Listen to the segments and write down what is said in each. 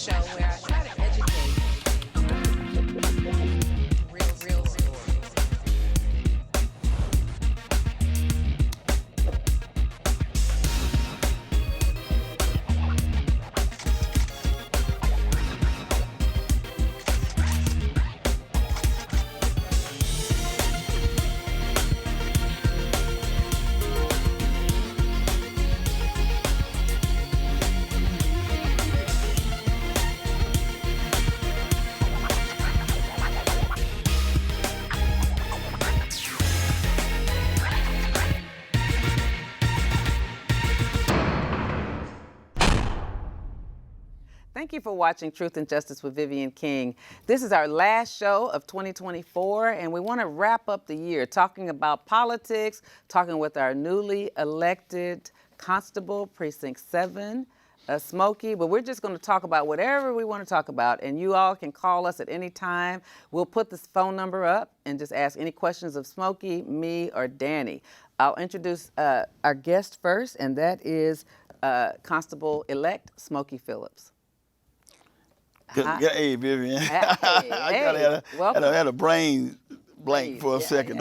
show where I try to educate real stories. Thank you for watching Truth and Justice with Vivian King. This is our last show of 2024, and we want to wrap up the year talking about politics, talking with our newly elected Constable, Precinct 7, Smokie. But we're just going to talk about whatever we want to talk about, and you all can call us at any time. We'll put this phone number up and just ask any questions of Smokie, me, or Danny. I'll introduce our guest first, and that is Constable-elect Smokie Phillips. Hey, Vivian. Hey, welcome. I had a brain blank for a second.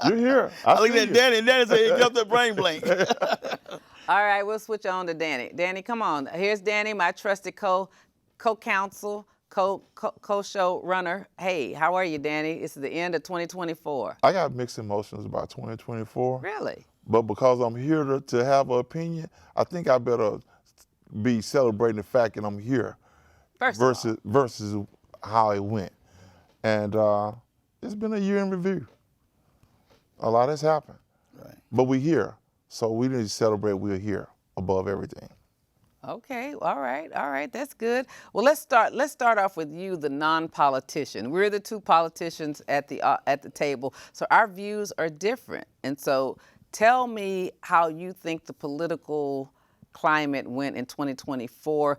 You're here. I looked at Danny, and Danny said he got the brain blank. All right, we'll switch on to Danny. Danny, come on. Here's Danny, my trusted co-counsel, co-show runner. Hey, how are you, Danny? It's the end of 2024. I got mixed emotions about 2024. Really? But because I'm here to have an opinion, I think I better be celebrating the fact that I'm here versus how it went. And it's been a year in review. A lot has happened. Right. But we're here. So we need to celebrate we're here above everything. Okay, all right, that's good. Well, let's start off with you, the non-politician. We're the two politicians at the table, so our views are different. And so tell me how you think the political climate went in 2024,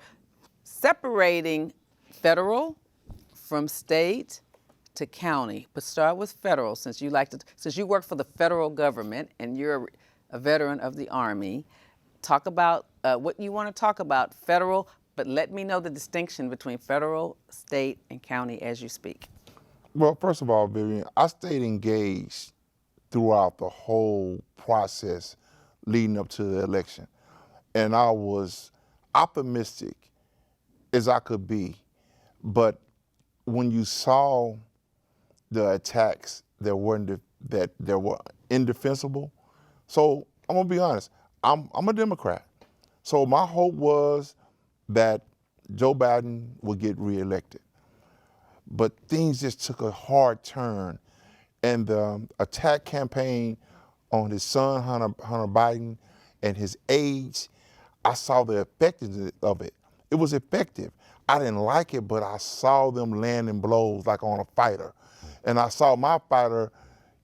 separating federal from state to county. But start with federal, since you work for the federal government and you're a veteran of the Army. Talk about what you want to talk about, federal, but let me know the distinction between federal, state, and county as you speak. Well, first of all, Vivian, I stayed engaged throughout the whole process leading up to the election. And I was optimistic as I could be. But when you saw the attacks that were indefensible, so I'm gonna be honest, I'm a Democrat. So my hope was that Joe Biden would get reelected. But things just took a hard turn. And the attack campaign on his son, Hunter Biden, and his aides, I saw the effectiveness of it. It was effective. I didn't like it, but I saw them landing blows like on a fighter. And I saw my fighter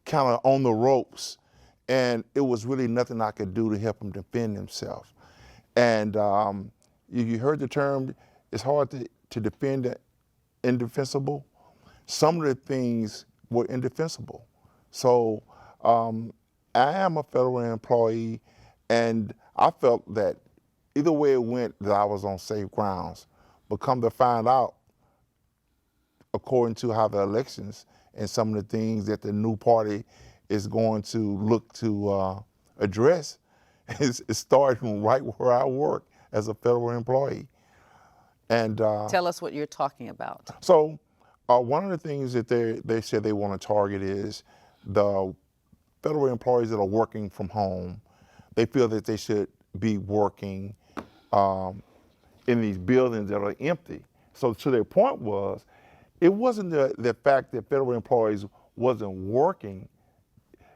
kind of on the ropes, and it was really nothing I could do to help him defend himself. And you heard the term, it's hard to defend the indefensible. Some of the things were indefensible. So I am a federal employee, and I felt that either way it went, that I was on safe grounds. But come to find out, according to how the elections and some of the things that the new party is going to look to address, is starting right where I work as a federal employee. And tell us what you're talking about. So one of the things that they said they want to target is the federal employees that are working from home. They feel that they should be working in these buildings that are empty. So to their point was, it wasn't the fact that federal employees wasn't working,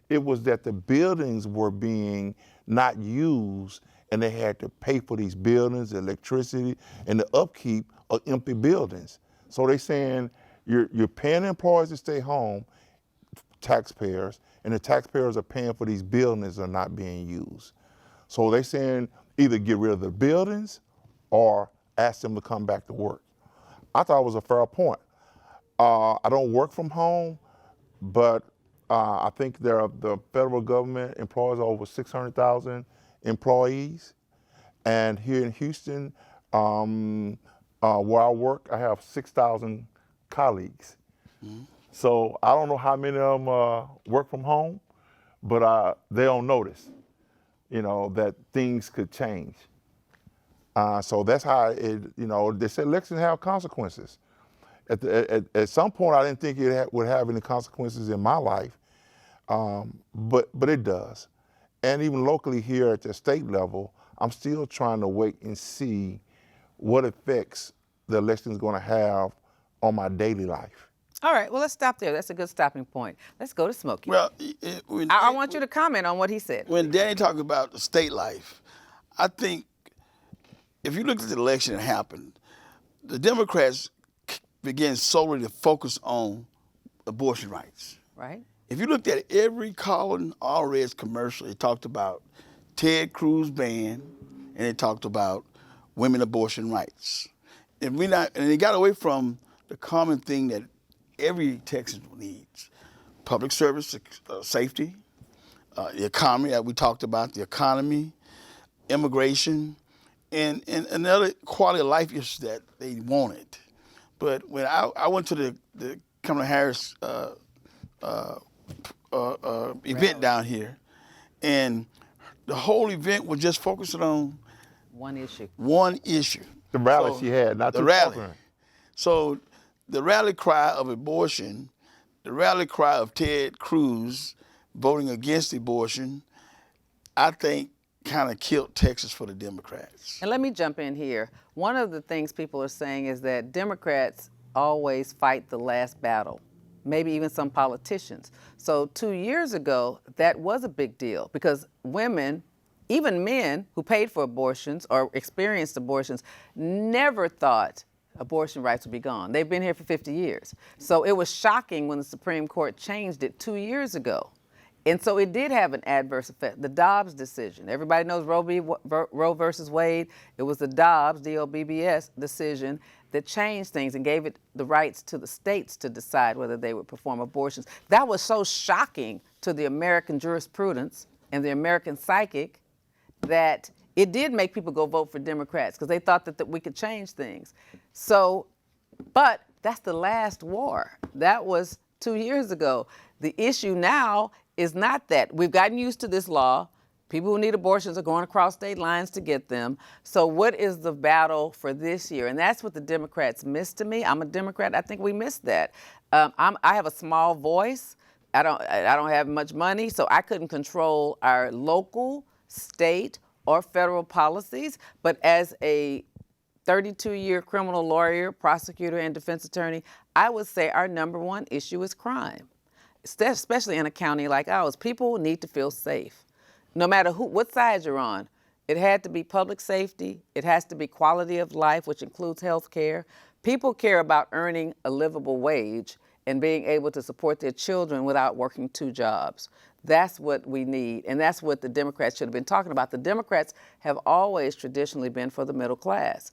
it was that the buildings were being not used and they had to pay for these buildings, the electricity, and the upkeep of empty buildings. So they're saying you're paying employees to stay home, taxpayers, and the taxpayers are paying for these buildings that are not being used. So they're saying either get rid of the buildings or ask them to come back to work. I thought it was a fair point. I don't work from home, but I think the federal government employs over 600,000 employees. And here in Houston, Where I work, I have 6,000 colleagues. So I don't know how many of them work from home, but they don't notice, that things could change. So that's how they said elections have consequences. At some point, I didn't think it would have any consequences in my life, but it does. And even locally here at the state level, I'm still trying to wait and see what effects the election is going to have on my daily life. All right, well, let's stop there. That's a good stopping point. Let's go to Smokie. Well, I want you to comment on what he said. when Danny talked about the state life, I think if you look at the election that happened, the Democrats began solely to focus on abortion rights. Right? If you looked at every Colin Allred's commercial, it talked about Ted Cruz ban, and it talked about women abortion rights. And they got away from the common thing that every Texan needs: public service, safety, the economy that we talked about, the economy, immigration, and another quality of life issues that they wanted. But when I went to the Kamala Harris event down here, and the whole event was just focusing on One issue. one issue. The rally she had, not the too rally. far. So the rally cry of abortion, the rally cry of Ted Cruz voting against abortion, I think kind of killed Texas for the Democrats. And let me jump in here. One of the things people are saying is that Democrats always fight the last battle, maybe even some politicians. So 2 years ago, that was a big deal because women, even men who paid for abortions or experienced abortions, never thought abortion rights would be gone. They've been here for 50 years. So it was shocking when the Supreme Court changed it 2 years ago. And so it did have an adverse effect. The Dobbs decision. Everybody knows Roe versus Wade. It was the Dobbs, D-O-B-B-S, decision that changed things and gave it the rights to the states to decide whether they would perform abortions. That was so shocking to the American jurisprudence and the American psychic that it did make people go vote for Democrats because they thought that we could change things. So, but that's the last war. That was 2 years ago. The issue now is not that. We've gotten used to this law. People who need abortions are going across state lines to get them. So what is the battle for this year? And that's what the Democrats missed to me. I'm a Democrat. I think we missed that. I have a small voice. I don't have much money, so I couldn't control our local, state, or federal policies. But as a 32-year criminal lawyer, prosecutor, and defense attorney, I would say our number one issue is crime, especially in a county like ours. People need to feel safe, no matter what side you're on. It had to be public safety. It has to be quality of life, which includes health care. People care about earning a livable wage and being able to support their children without working 2 jobs. That's what we need, and that's what the Democrats should have been talking about. The Democrats have always traditionally been for the middle class,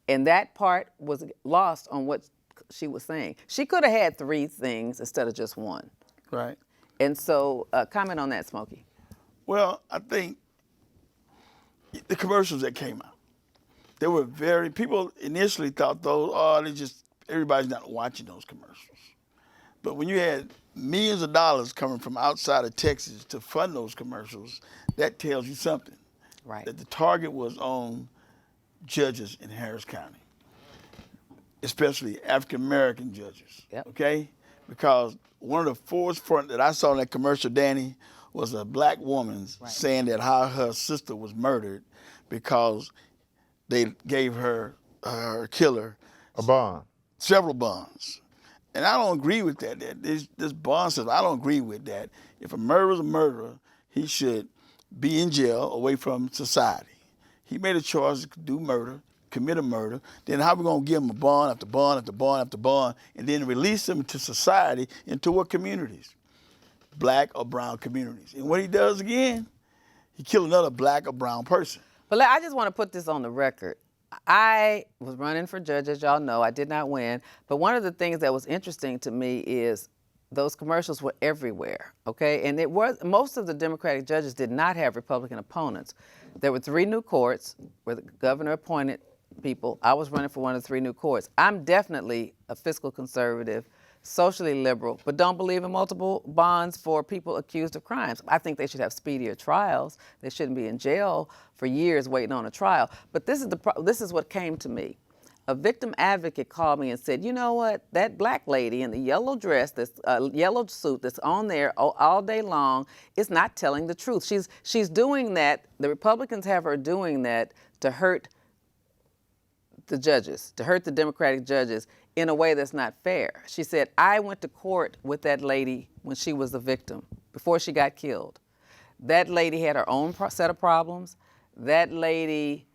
and that part was lost on what she was saying. She could have had 3 things instead of just 1. Right. And so, comment on that, Smokie. Well, I think the commercials that came out, they were people initially thought everybody's not watching those commercials. But when you had millions of dollars coming from outside of Texas to fund those commercials, that tells you something. Right. That the target was on judges in Harris County, especially African-American judges. Yep. Okay? Because one of the forefront that I saw in that commercial, Danny, was a black woman saying that how her sister was murdered because they gave her killer A bond. several bonds. And I don't agree with that. This bond system, I don't agree with that. If a murderer's a murderer, he should be in jail away from society. He made a choice to do murder, commit a murder. Then how we going to give him a bond after bond after bond after bond and then release him to society into what communities? Black or brown communities. And what he does again, he killed another black or brown person. But I just want to put this on the record. I was running for judge, as y'all know. I did not win. But one of the things that was interesting to me is those commercials were everywhere, okay? And most of the Democratic judges did not have Republican opponents. There were 3 new courts where the governor appointed people, I was running for one of the 3 new courts. I'm definitely a fiscal conservative, socially liberal, but don't believe in multiple bonds for people accused of crimes. I think they should have speedier trials. They shouldn't be in jail for years waiting on a trial. But this is what came to me. A victim advocate called me and said, you know what, that black lady in the yellow dress, this yellow suit that's on there all day long is not telling the truth. She's doing that, the Republicans have her doing that to hurt the judges, to hurt the Democratic judges in a way that's not fair. She said, I went to court with that lady when she was the victim, before she got killed. That lady had her own set of problems. That lady,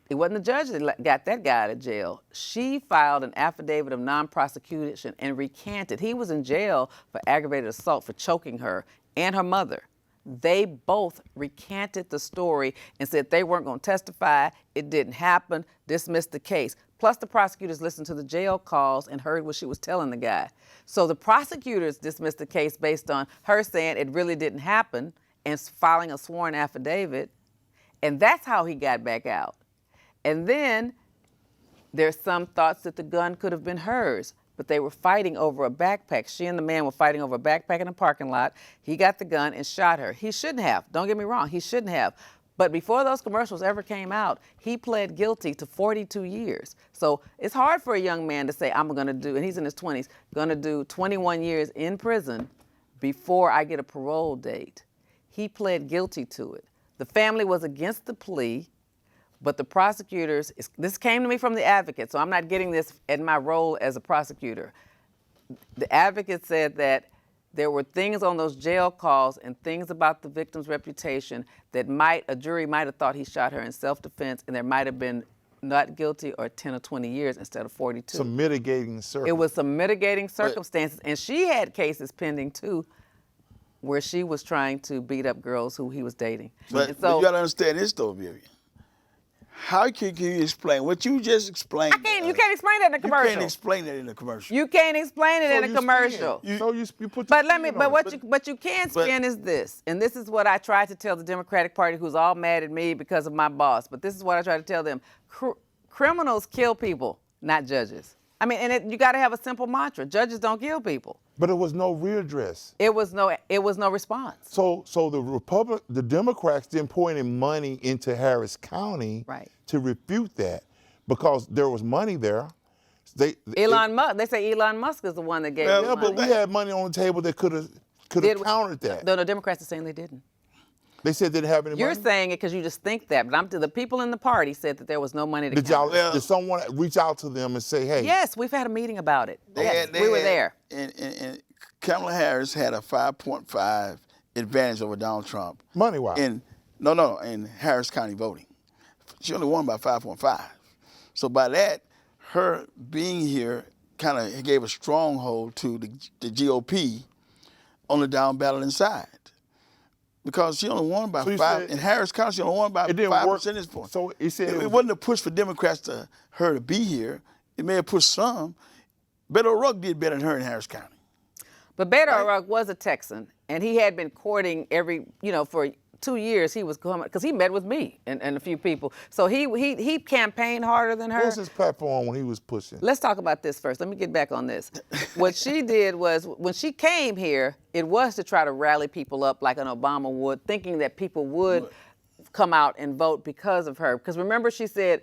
it wasn't the judge that got that guy out of jail. She filed an affidavit of non-prosecution and recanted. He was in jail for aggravated assault for choking her and her mother. They both recanted the story and said they weren't going to testify, it didn't happen, dismissed the case. Plus the prosecutors listened to the jail calls and heard what she was telling the guy. So the prosecutors dismissed the case based on her saying it really didn't happen and filing a sworn affidavit. And that's how he got back out. And then there's some thoughts that the gun could have been hers, but they were fighting over a backpack. She and the man were fighting over a backpack in a parking lot. He got the gun and shot her. He shouldn't have. Don't get me wrong. He shouldn't have. But before those commercials ever came out, he pled guilty to 42 years. So it's hard for a young man to say, I'm going to do, and he's in his 20s, going to do 21 years in prison before I get a parole date. He pled guilty to it. The family was against the plea. But the prosecutors, this came to me from the advocate, so I'm not getting this in my role as a prosecutor. The advocate said that there were things on those jail calls and things about the victim's reputation that a jury might have thought he shot her in self-defense, and there might have been not guilty or 10 or 20 years instead of 42. Some mitigating circumstances. It was some mitigating circumstances, and she had cases pending too, where she was trying to beat up girls who he was dating. But you got to understand this though, Vivian. How can you explain what you just explained? You can't explain that in a commercial. You can't explain that in a commercial. You can't explain it in a commercial. You put What you can spin is this, and this is what I try to tell the Democratic Party, who's all mad at me because of my boss. But this is what I try to tell them: criminals kill people, not judges. I mean, and you got to have a simple mantra: judges don't kill people. But it was no redress. It was no response. So the Democrats didn't pour any money into Harris County to refute that, because there was money there. They say Elon Musk is the one that gave them money. But we had money on the table that could have countered that. No, Democrats are saying they didn't. They said they didn't have any money? You're saying it because you just think that, but the people in the party said that there was no money to counter. Did someone reach out to them and say, hey? Yes, we've had a meeting about it. We were there. And Kamala Harris had a 5.5 advantage over Donald Trump. Money-wise? In Harris County voting. She only won by 5.5. So by that, her being here kind of gave a stronghold to the GOP on the down ballot inside. Because she only won by 5. In Harris County, she only won by 5 percentage points. So he said it wasn't a push for Democrats to her to be here. It may have pushed some. Beto O'Rourke did better than her in Harris County. But Beto O'Rourke was a Texan, and he had been courting for 2 years. He was coming because he met with me and a few people. So he campaigned harder than her. What was his platform when he was pushing? Let's talk about this first. Let me get back on this. What she did was, when she came here, it was to try to rally people up like an Obama would, thinking that people would come out and vote because of her. Because remember, she said,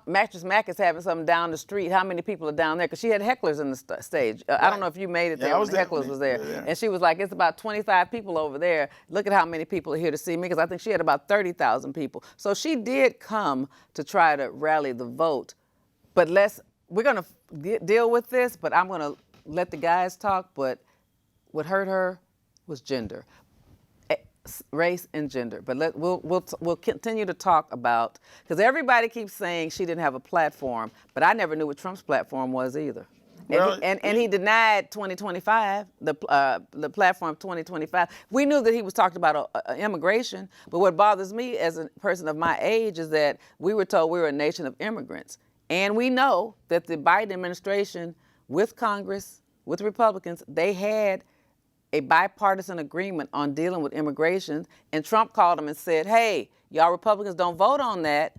Mattress Mac is having something down the street. How many people are down there? Because she had hecklers in the stage. I don't know if you made it there when the hecklers was there. Yeah. And she was like, it's about 25 people over there. Look at how many people are here to see me, because I think she had about 30,000 people. So she did come to try to rally the vote. But we're going to deal with this, but I'm going to let the guys talk. But what hurt her was gender. Race and gender, but we'll continue to talk about, because everybody keeps saying she didn't have a platform, but I never knew what Trump's platform was either. And he denied 2025, the platform 2025. We knew that he was talking about immigration, but what bothers me as a person of my age is that we were told we were a nation of immigrants, and we know that the Biden administration, with Congress, with Republicans, they had a bipartisan agreement on dealing with immigration, and Trump called them and said, hey, y'all Republicans don't vote on that,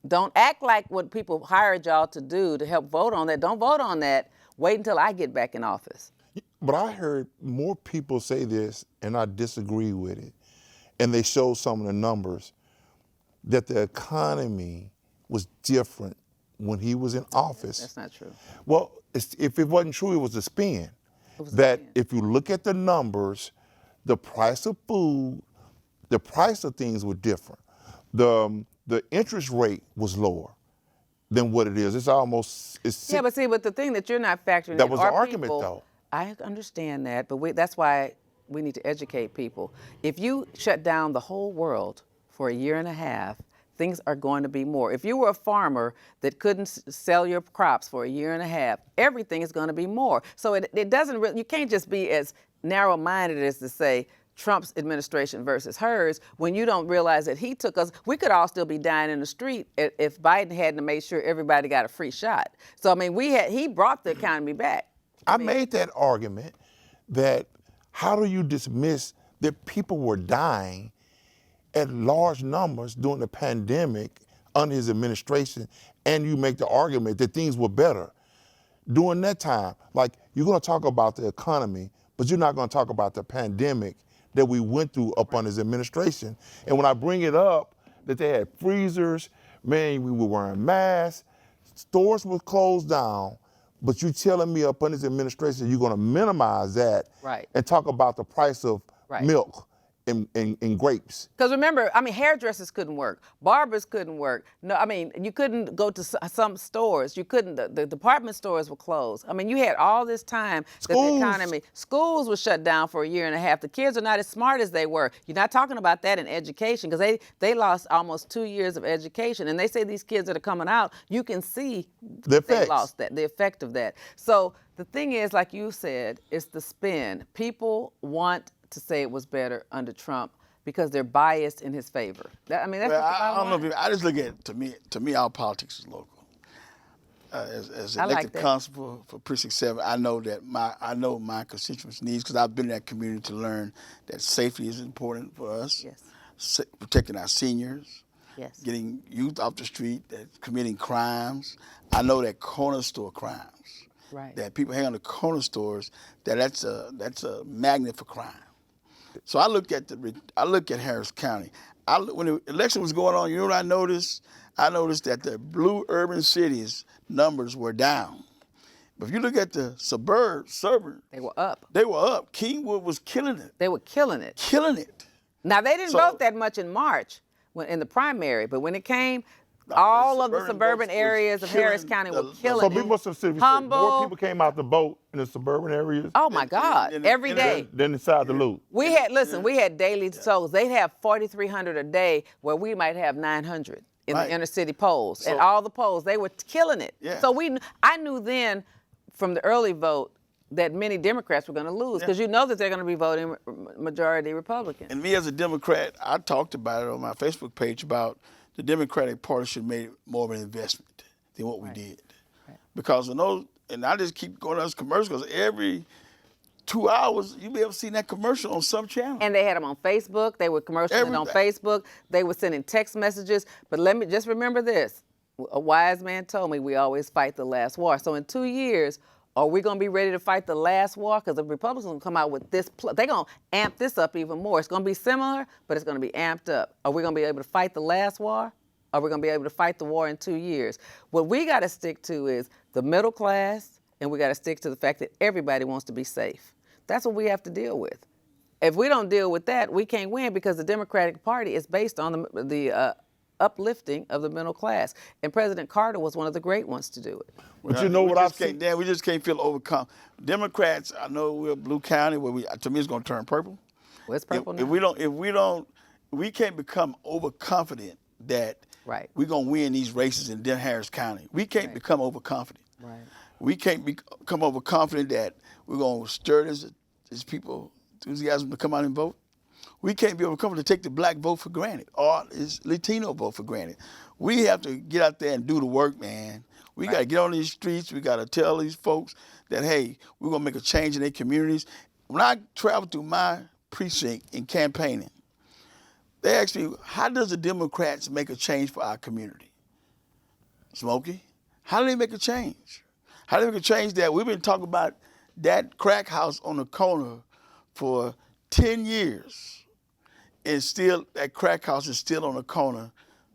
Don't act like what people hired y'all to do to help vote on that. Don't vote on that. Wait until I get back in office. But I heard more people say this, and I disagree with it. And they showed some of the numbers that the economy was different when he was in office. That's not true. Well, if it wasn't true, it was a spin. was a That spin. if you look at the numbers, the price of food, the price of things were different. The interest rate was lower than what it is. It's almost Yeah, but see, but the thing that you're not factoring That in was are the argument, people, though. I understand that, but that's why we need to educate people. If you shut down the whole world for a year and a half, things are going to be more. If you were a farmer that couldn't sell your crops for a year and a half, everything is going to be more. So it doesn't really, you can't just be as narrow-minded as to say Trump's administration versus hers when you don't realize that he took us. We could all still be dying in the street if Biden hadn't made sure everybody got a free shot. So I mean, he brought the economy back. I made that argument that how do you dismiss that people were dying at large numbers during the pandemic under his administration, and you make the argument that things were better during that time? Like, you're going to talk about the economy, but you're not going to talk about the pandemic that we went through up under his administration. And when I bring it up, that they had freezers, man, we were wearing masks, stores were closed down, but you telling me up under his administration you're going to minimize that Right. and talk about the price of Right. milk and grapes. Because remember, I mean, hairdressers couldn't work, barbers couldn't work. No, I mean, you couldn't go to some stores. You couldn't. The department stores were closed. I mean, you had all this time that the economy. Schools were shut down for a year and a half. The kids are not as smart as they were. You're not talking about that in education because they lost almost 2 years of education. And they say these kids that are coming out, you can see The they effects. lost that, the effect of that. So the thing is, like you said, it's the spin. People want to say it was better under Trump because they're biased in his favor. That's Well, just the I bottom don't know line. if I just look at to me, our politics is local. As I like elected that. constable for Precinct 7, I know my constituents' needs because I've been in that community to learn that safety is important for us. Yes. Protecting our seniors, Yes. getting youth off the street that's committing crimes. I know that corner store crimes, Right. that people hang on the corner stores, that's a magnet for crime. So I look at Harris County. When the election was going on, you know what I noticed? I noticed that the blue urban cities numbers were down. But if you look at the suburban, They were up. they were up. Kingwood was killing it. They were killing it. Killing it. Now, they didn't So- vote that much in March in the primary, but when it came, all of the suburban suburban votes was around Harris killing County the- were killing So it. people must have said more Humble. people came out to vote in the suburban areas Oh, my God. and- Every and- day. than inside the loop. We had daily tolls. They'd have 4,300 a day where we might have 900 in Right. the inner city polls. So- and all the polls, they were killing it. Yeah. So I knew then from the early vote that many Democrats were going to lose because you know that they're going to be voting majority Republican. And me as a Democrat, I talked about it on my Facebook page about the Democratic Party should have made more of an investment than what we did. Right. Because and I just keep going to those commercials because every 2 hours you'll be able to see that commercial on some channel. And they had them on Facebook. They were commercializing on Everything. Facebook. They were sending text messages. But let me just remember this. A wise man told me we always fight the last war. So in 2 years, are we going to be ready to fight the last war? Because the Republicans will come out with this. They're going to amp this up even more. It's going to be similar, but it's going to be amped up. Are we going to be able to fight the last war? Are we going to be able to fight the war in 2 years? What we got to stick to is the middle class, and we got to stick to the fact that everybody wants to be safe. That's what we have to deal with. If we don't deal with that, we can't win because the Democratic Party is based on the uplifting of the middle class. And President Carter was one of the great ones to do it. But you know what I've seen? Dan, we just can't feel overcome. Democrats, I know we're Blue County, to me it's going to turn purple. Well, it's purple now. We can't become overconfident that Right. we're going to win these races in Harris County. We can't become overconfident. Right. We can't become overconfident that we're going to stir these people enthusiasm to come out and vote. We can't be overconfident to take the black vote for granted or this Latino vote for granted. We have to get out there and do the work, man. We got to get on these streets. We got to tell these folks that, hey, we're going to make a change in their communities. When I travel through my precinct in campaigning, they ask me, how does the Democrats make a change for our community? Smokie, how do they make a change? How do they make a change that we've been talking about that crack house on the corner for 10 years, and still that crack house is still on the corner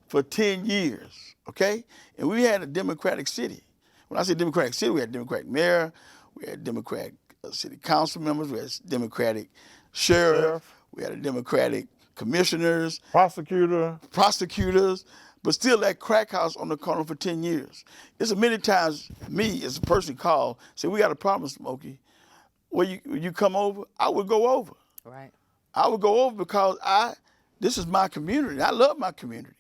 for 10 years, okay? And we had a Democratic city. When I say Democratic city, we had Democratic mayor, we had Democratic city council members, we had Democratic sheriff, we had a Democratic commissioners, prosecutors, but still that crack house on the corner for 10 years. It's many times me as a person called, say, we got a problem, Smokie. Will you come over? I would go over. Right. I would go over because this is my community. I love my community.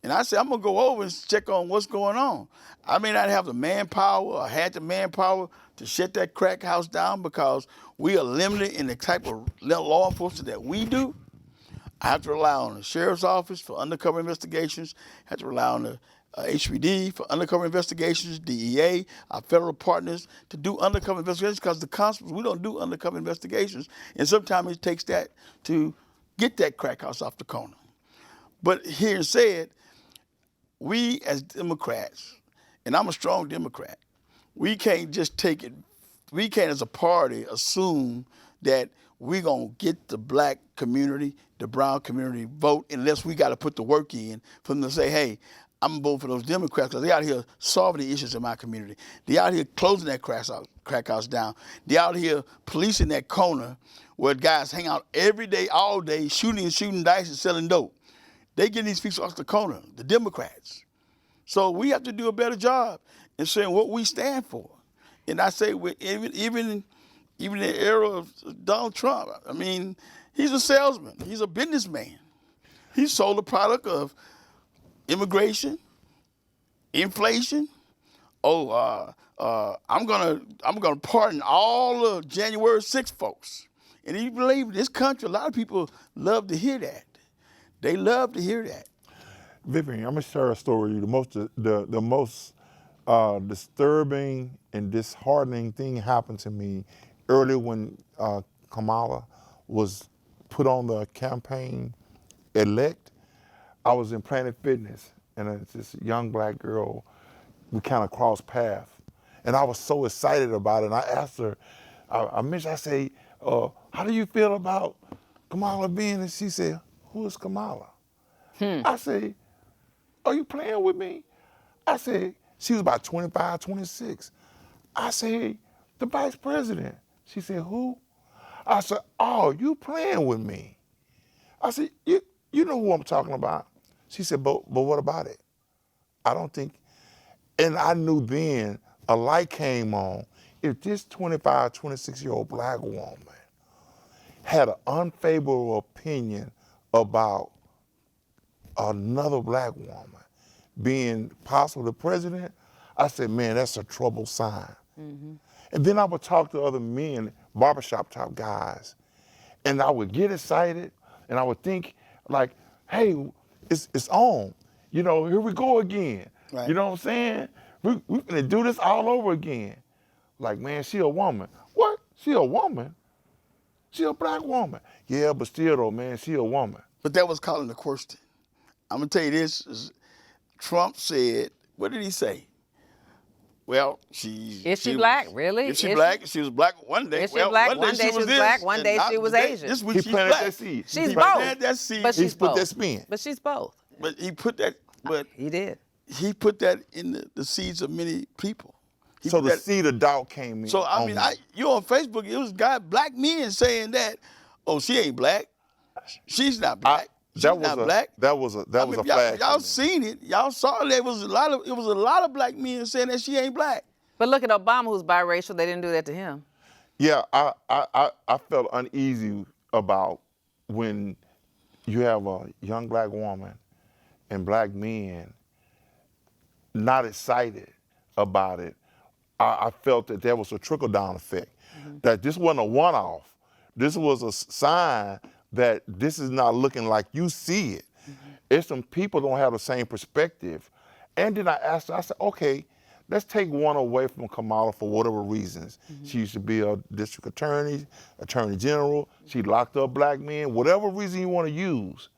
And I said, I'm going to go over and check on what's going on. I may not have the manpower or had the manpower to shut that crack house down because we are limited in the type of law enforcement that we do. I have to rely on the sheriff's office for undercover investigations. I have to rely on the HPD for undercover investigations, DEA, our federal partners to do undercover investigations because the constables, we don't do undercover investigations. And sometimes it takes that to get that crack house off the corner. But here said, we as Democrats, and I'm a strong Democrat, we can't just take it, we can't as a party assume that we're going to get the black community, the brown community vote unless we got to put the work in for them to say, hey, I'm going to vote for those Democrats because they out here solving the issues in my community. They out here closing that crack house down. They out here policing that corner where guys hang out every day, all day, shooting dice and selling dope. They getting these people off the corner, the Democrats. So we have to do a better job in saying what we stand for. And I say, even in the era of Donald Trump, I mean, he's a salesman. He's a businessman. He sold the product of immigration, inflation. I'm gonna pardon all of January 6th folks. And you believe this country, a lot of people love to hear that. They love to hear that. Vivian, I'm gonna share a story. The most disturbing and disheartening thing happened to me early when Kamala was put on the campaign elect. I was in Planet Fitness, and this young black girl, we kind of crossed paths, and I was so excited about it. And I asked her, I said, how do you feel about Kamala being? And she said, who is Kamala? I said, are you playing with me? I said, she was about 25, 26. I said, the vice president. She said, who? I said, oh, you playing with me. I said, you know who I'm talking about. She said, but what about it? I don't think, and I knew then a light came on. If this 25, 26-year-old black woman had an unfavorable opinion about another black woman being possibly the president, I said, man, that's a trouble sign. Mm-hmm. And then I would talk to other men, barbershop type guys, and I would get excited, and I would think like, hey, it's on. You know, here we go again. Right. You know what I'm saying? We're gonna do this all over again. Like, man, she a woman. What? She a woman? She a black woman. Yeah, but still though, man, she a woman. But that was calling the question. I'm gonna tell you this, Trump said, what did he say? Well, Is she black? Really? Is she black? She was black one day. Is she black? One day she was black, one day she was Asian. This week He she's planted black. that seed. She's He both. planted that seed. But He's she's put both. that spin. But she's both. But he put that, but He did. he put that in the seeds of many people. He So put the that- seed of doubt came in. So I mean, you on Facebook, it was black men saying that, oh, she ain't black. She's not black. She's not black. That was a flash. Y'all seen it. Y'all saw it. It was a lot of black men saying that she ain't black. But look at Obama, who's biracial. They didn't do that to him. Yeah, I felt uneasy about when you have a young black woman and black men not excited about it. I felt that there was a trickle-down effect, that this wasn't a one-off. This was a sign that this is not looking like you see it. It's some people don't have the same perspective. And then I asked her, I said, okay, let's take one away from Kamala for whatever reasons. She used to be a district attorney, attorney general. She locked up black men, whatever reason you want to use.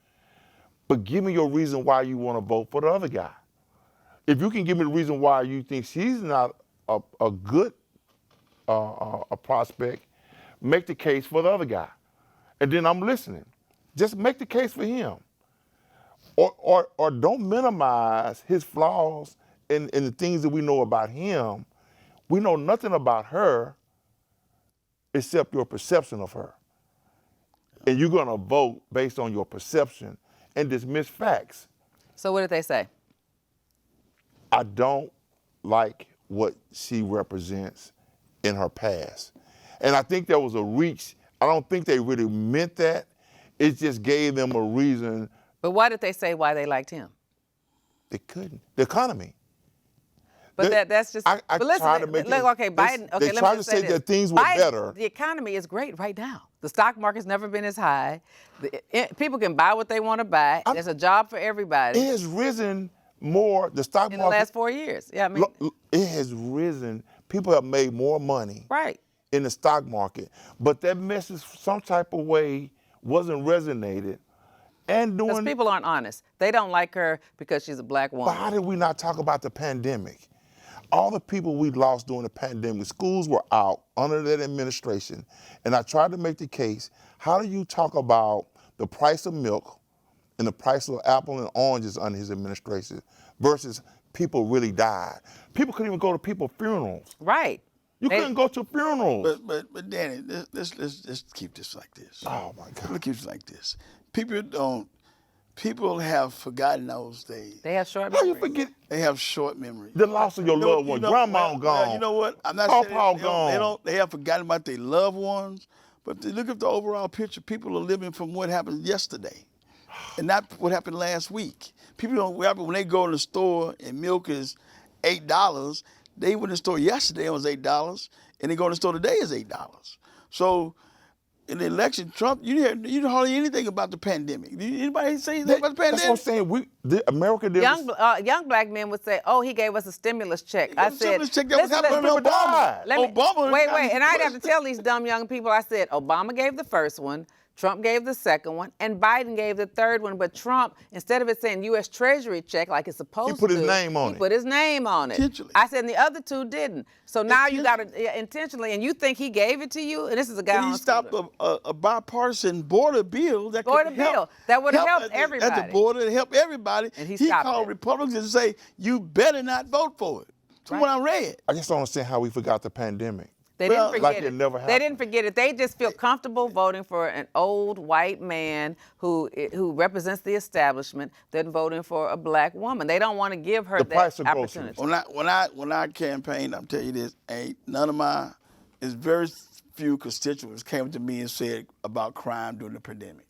But give me your reason why you want to vote for the other guy. If you can give me the reason why you think she's not a good a prospect, make the case for the other guy. And then I'm listening. Just make the case for him. Or don't minimize his flaws and the things that we know about him. We know nothing about her except your perception of her. And you're gonna vote based on your perception and dismiss facts. So what did they say? I don't like what she represents in her past. And I think there was a reach. I don't think they really meant that. It just gave them a reason. But why did they say why they liked him? They couldn't. The economy. But that's just. I but listen, try to make look, it. okay, Biden. Okay, they let try me to just say this. that things were Biden, better. The economy is great right now. The stock market's never been as high. People can buy what they want to buy. There's a job for everybody. It has risen more. The stock in market. the last 4 years. Yeah, I mean. It has risen. People have made more money. Right. In the stock market, but that message some type of way wasn't resonated. And Because doing. people aren't honest. They don't like her because she's a black woman. But how did we not talk about the pandemic? All the people we lost during the pandemic, schools were out under that administration. And I tried to make the case, how do you talk about the price of milk and the price of apple and oranges under his administration versus people really died? People couldn't even go to people's funerals. Right. You couldn't go to funerals. But Danny, let's keep this like this. Oh my God. Let's keep it like this. People have forgotten those days. They have short How memories. you forget They have short memory. the loss of your loved one? Grandma gone. You know what? I'm not Pawpaw saying gone. they have forgotten about their loved ones, but they look at the overall picture. People are living from what happened yesterday, and not what happened last week. People don't when they go in the store and milk is $8. They went in the store yesterday, it was $8, and they go in the store today, is $8. So in the election, Trump, you didn't hardly hear anything about the pandemic. Did anybody say anything about the pandemic? That's what I'm saying. America didn't. Young black men would say, "Oh, he gave us a stimulus check." I said, stimulus check that was happening under Obama. Obama. Wait, and I'd have to tell these dumb young people. I said, Obama gave the first one. Trump gave the second one, and Biden gave the third one. But Trump, instead of it saying U.S. Treasury check like it's supposed to, He put his name on it. He put his name on it. Intentionally. I said, and the other two didn't. So now you got to intentionally, and you think he gave it to you? And this is a guy And on he stopped a bipartisan border bill that Border could help, bill that would have helped at the everybody. border to help everybody. And he he stopped called it. Republicans and say, "You better not vote for it." From what I read. I just don't understand how we forgot the pandemic. They Well, didn't like forget it never They happened. didn't forget it. They just feel comfortable voting for an old white man who represents the establishment than voting for a black woman. They don't want to give her The that price of opportunity. When I campaigned, I'm telling you this, ain't none of my, it's very few constituents came to me and said about crime during the pandemic.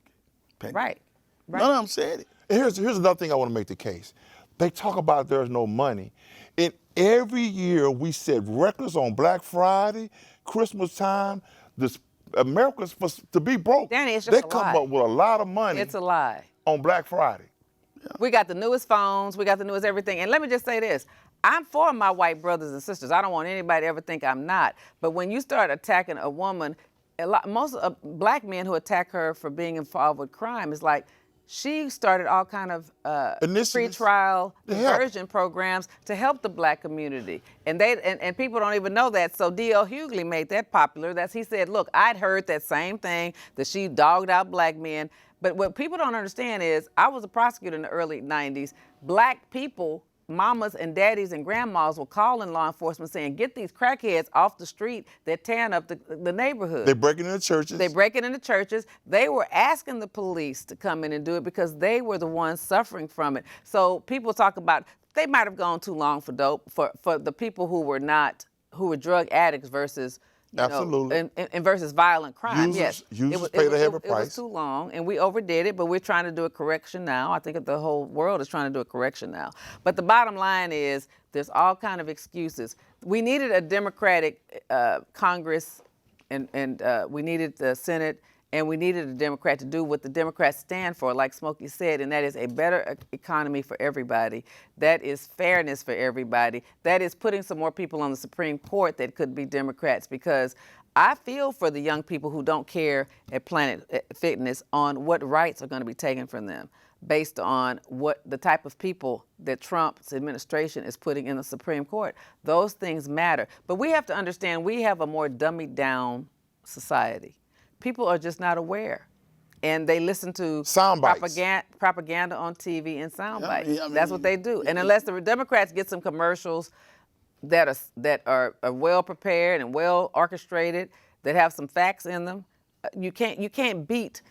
Right. None of them said it. Here's another thing I want to make the case. They talk about there's no money. And every year we set records on Black Friday, Christmas time. America's supposed to be broke. Danny, it's just they a come lie. up with a lot of money It's a lie. on Black Friday. We got the newest phones. We got the newest everything. And let me just say this. I'm for my white brothers and sisters. I don't want anybody to ever think I'm not. But when you start attacking a woman, most black men who attack her for being involved with crime is like, she started all kind of Initiatives pre-trial to help. diversion programs to help the black community, and people don't even know that. So D.L. Hughley made that popular. He said, "Look, I'd heard that same thing that she dogged out black men, but what people don't understand is I was a prosecutor in the early '90s. Black people." Mamas and daddies and grandmas were calling law enforcement saying, "Get these crackheads off the street. They're tearing up the neighborhood." They're breaking into churches. They break it into churches. They were asking the police to come in and do it because they were the ones suffering from it. So people talk about they might have gone too long for dope for the people who were drug addicts versus Absolutely. and versus violent crime. Users paid a heavy It price. was too long, and we overdid it. But we're trying to do a correction now. I think the whole world is trying to do a correction now. But the bottom line is, there's all kind of excuses. We needed a Democratic Congress, and we needed the Senate, and we needed a Democrat to do what the Democrats stand for, like Smokie said, and that is a better economy for everybody. That is fairness for everybody. That is putting some more people on the Supreme Court that could be Democrats, because I feel for the young people who don't care at Planet Fitness on what rights are going to be taken from them based on what the type of people that Trump's administration is putting in the Supreme Court. Those things matter. But we have to understand we have a more dummied down society. People are just not aware. And they listen to Sound bites. propaganda on TV and sound Yeah, bites. I mean, That's what they do. And unless the Democrats get some commercials that are well prepared and well orchestrated, that have some facts in them, you can't beat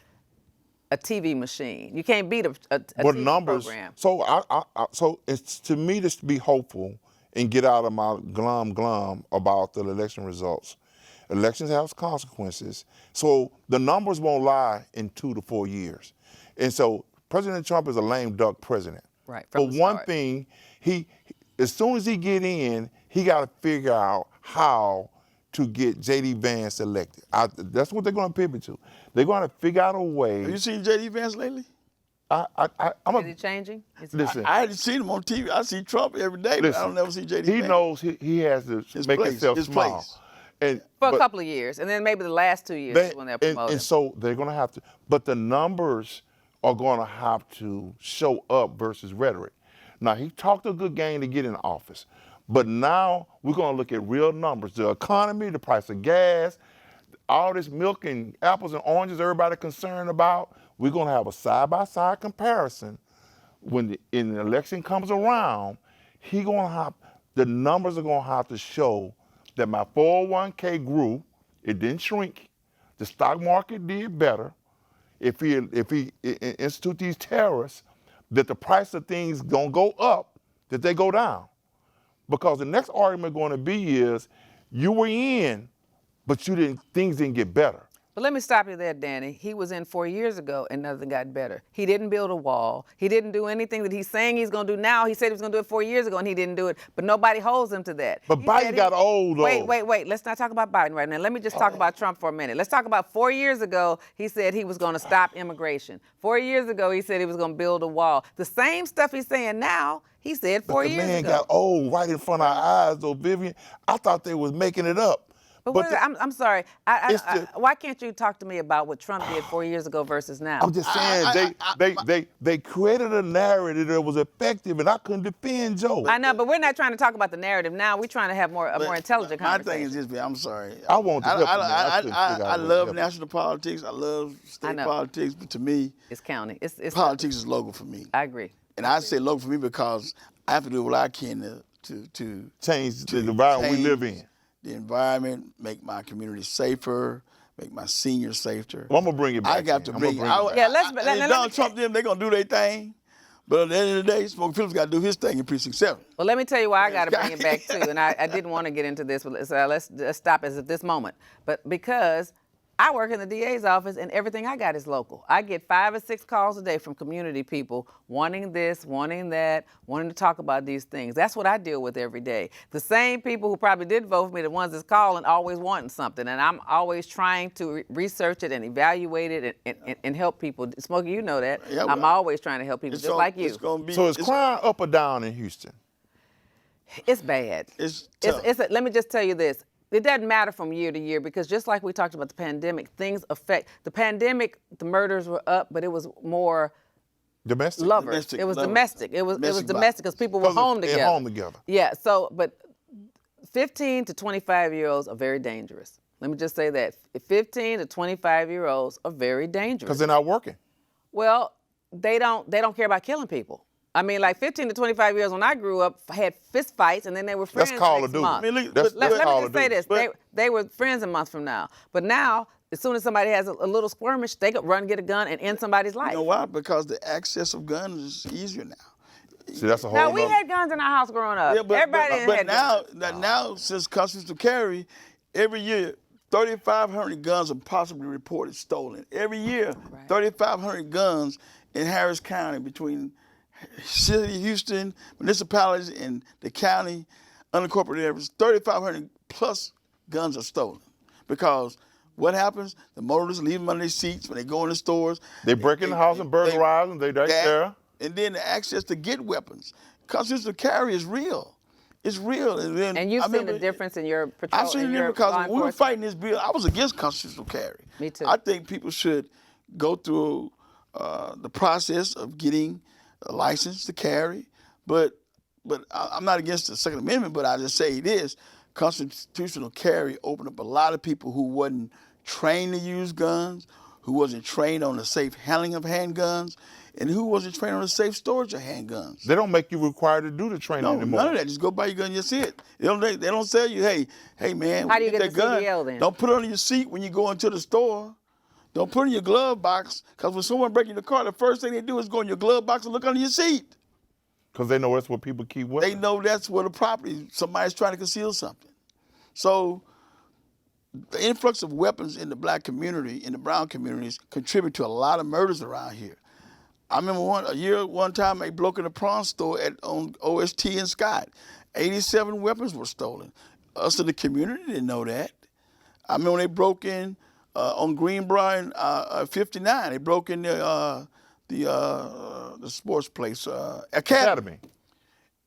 a TV machine. You can't beat a But TV numbers. program. So it's to me to be hopeful and get out of my glum about the election results. Elections have consequences. So the numbers won't lie in 2 to 4 years. And so President Trump is a lame duck president. Right, But from the one start. thing, as soon as he get in, he got to figure out how to get J.D. Vance elected. That's what they're going to pivot to. They're going to figure out a way. Have you seen J.D. Vance lately? I'm Is it changing? listen. I hadn't seen him on TV. I see Trump every day, but I don't never see J.D. He Vance. knows he has to make place, himself his small. place. For a But couple of years, and then maybe the last 2 years is when they're promoting. and so they're going to have to, but the numbers are going to have to show up versus rhetoric. Now, he talked a good game to get in office, but now we're going to look at real numbers. The economy, the price of gas, all this milk and apples and oranges everybody concerned about, we're going to have a side-by-side comparison. When the election comes around, the numbers are going to have to show that my 401k grew, it didn't shrink, the stock market did better. If he institute these tariffs, that the price of things gonna go up, that they go down. Because the next argument going to be is, you were in, but things didn't get better. But let me stop you there, Danny. He was in 4 years ago and nothing got better. He didn't build a wall. He didn't do anything that he's saying he's going to do now. He said he was going to do it 4 years ago and he didn't do it. But nobody holds him to that. But He Biden said got old, though. Wait. Let's not talk about Biden right now. Let me just talk about Trump for a minute. Let's talk about 4 years ago, he said he was going to stop immigration. 4 years ago, he said he was going to build a wall. The same stuff he's saying now, he said 4 years ago. The man got old right in front of our eyes, though, Vivian. I thought they was making it up. But I'm sorry. Why can't you talk to me about what Trump did 4 years ago versus now? I'm just saying they created a narrative that was effective, and I couldn't defend Joe. I know, but we're not trying to talk about the narrative now. We're trying to have a more intelligent My conversation. thing is this, I'm sorry. I want to help you, man. I couldn't figure out I a way to love help national politics. I love state know. politics, but to me, It's county. It's politics is local for me. I agree. And I say local for me because I have to do what I can to change the environment we live in. the environment, make my community safer, make my seniors safer. Well, I'm gonna bring it back. I got to man. bring it. Yeah, let Donald Trump, they're gonna do their thing, but at the end of the day, Smokie Phillips got to do his thing in Precinct 7. Well, let me tell you why I got to bring it back too. And I didn't want to get into this, but let's stop as at this moment. But because I work in the DA's office and everything I got is local. I get 5 or 6 calls a day from community people wanting this, wanting that, wanting to talk about these things. That's what I deal with every day. The same people who probably did vote for me, the ones that's calling, always wanting something. And I'm always trying to research it and evaluate it and help people. Smokie, you know that. Yeah, I'm always trying to help people, just like you. So is crime up or down in Houston? It's bad. It's tough. Let me just tell you this. It doesn't matter from year to year because just like we talked about the pandemic, things affect. The pandemic, the murders were up, but it was more Domestic? lovers. It was domestic. It was domestic because people were home together. At home together. Yeah, but 15 to 25-year-olds are very dangerous. Let me just say that. 15 to 25-year-olds are very dangerous. Because they're not working. Well, they don't care about killing people. I mean, like 15 to 25 years when I grew up, had fist fights, and then they were friends That's Call of next Duty. month. I mean, look, That's Let me Call just of say Duty. this. They were friends a month from now. But now, as soon as somebody has a little skirmish, they could run, get a gun, and end somebody's life. You know why? Because the access of guns is easier now. See, that's a whole Now, we nother- had guns in our house growing up. Yeah, Everybody had guns. now, since constitutional carry, every year, 3,500 guns are possibly reported stolen. Every year, 3,500 guns in Harris County between City of Houston, municipalities, and the county, unincorporated areas, 3,500 plus guns are stolen. Because what happens? The motorists leave them under their seats when they go in the stores. They break in the house and burglarize them. They right there. And then the access to get weapons. Constitutional carry is real. It's real. And then And you've I seen a remember, difference in your patrol. I've seen in it your because law when we were enforcement? fighting this bill, I was against constitutional carry. Me too. I think people should go through the process of getting a license to carry, but I'm not against the Second Amendment. But I just say this: constitutional carry opened up a lot of people who wasn't trained to use guns, who wasn't trained on the safe handling of handguns, and who wasn't trained on the safe storage of handguns. They don't make you required to do the training No, anymore. none of that. Just go buy your gun and that's it. They don't tell you, hey man, How do you get get that the gun. CDL then? Don't put it on your seat when you go into the store. Don't put it in your glove box, because when someone breaks in the car, the first thing they do is go in your glove box and look under your seat. Because they know that's where people keep weapons. They know that's where the property, somebody's trying to conceal something. So the influx of weapons in the black community, in the brown communities, contribute to a lot of murders around here. I remember one time they broke in a prawn store on OST and Scott. 87 weapons were stolen. Us in the community didn't know that. I remember when they broke in on Greenbrier 59. They broke in the sports place, Academy.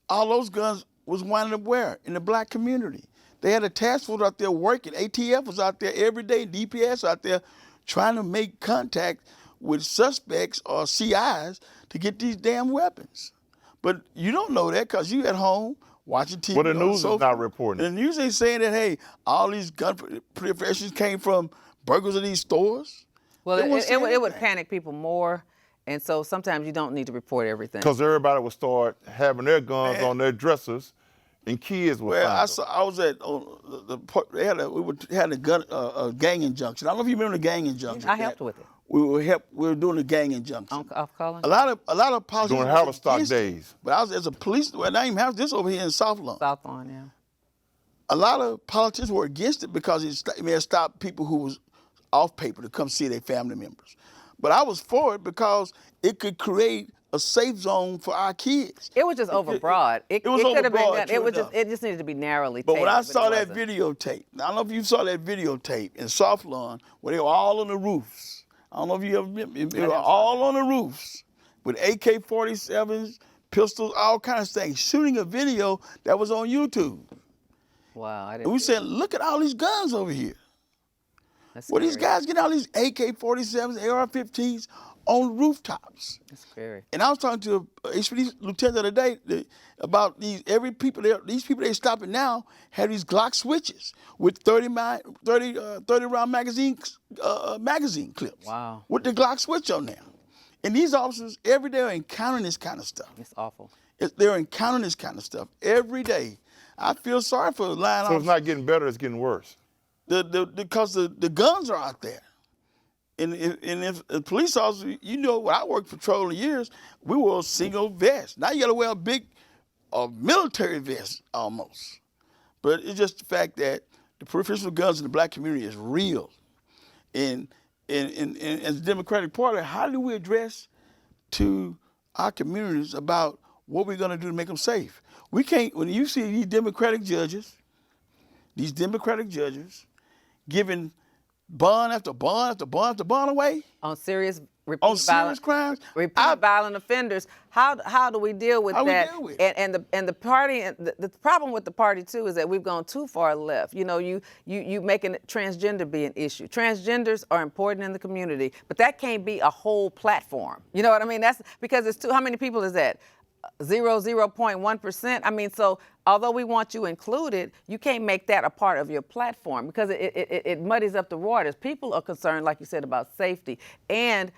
All those guns was winding up where? In the black community. They had a task force out there working. ATF was out there every day. DPS out there trying to make contact with suspects or CIs to get these damn weapons. But you don't know that because you at home watching TV. Well, the news so is not reporting. And the news ain't saying that, hey, all these gun proliferations came from burglars of these stores. Well, They won't say it would anything. panic people more, and so sometimes you don't need to report everything. Because everybody would start having their guns on their dressers, and kids would Well, find them. I was at they had a gun a gang injunction. I don't know if you remember the gang injunction. I helped with it. We were doing the gang injunction. Off calling? A lot of politicians During was Haverstock against it. days. But I was as a police. Well, I even have this over here in South Lawn. South Lawn, yeah. A lot of politicians were against it because it may have stopped people who was off paper to come see their family members. But I was for it because it could create a safe zone for our kids. It was just overbroad. It was could have been overbroad, done. true It just needed to be narrowly But tailored. when I saw that it wasn't. videotape, I don't know if you saw that videotape in South Lawn where they were all on the roofs. I don't know if you ever been. They were all on the roofs with AK-47s, pistols, all kinds of things, shooting a video that was on YouTube. Wow, I And didn't. we see said, look at all these guns over here. That's Where these scary. guys getting all these AK-47s, AR-15s on rooftops? That's scary. And I was talking to a HPD lieutenant the other day about these people they stopping now have these Glock switches with 30 round magazine clips. Wow. With the Glock switch on there. And these officers every day are encountering this kind of stuff. It's awful. They're encountering this kind of stuff every day. I feel sorry for line So officers. it's not getting better, it's getting worse. Because the guns are out there. And if a police officer, you know, when I worked patrolling years, we wore a single vest. Now you got to wear a military vest almost. But it's just the fact that the proliferation of guns in the black community is real. And as a Democratic Party, how do we address to our communities about what we're going to do to make them safe? We can't, when you see these Democratic judges giving bond after bond after bond after bond away On serious on serious crimes. violent offenders. How do we deal with How do we that? deal with it? And the party. The problem with the party too is that we've gone too far left. You know, you making transgender be an issue. Transgenders are important in the community, but that can't be a whole platform. You know what I mean? That's because it's too. How many people is that? 0.1%. I mean, so although we want you included, you can't make that a part of your platform because it muddies up the waters. People are concerned, like you said, about safety. And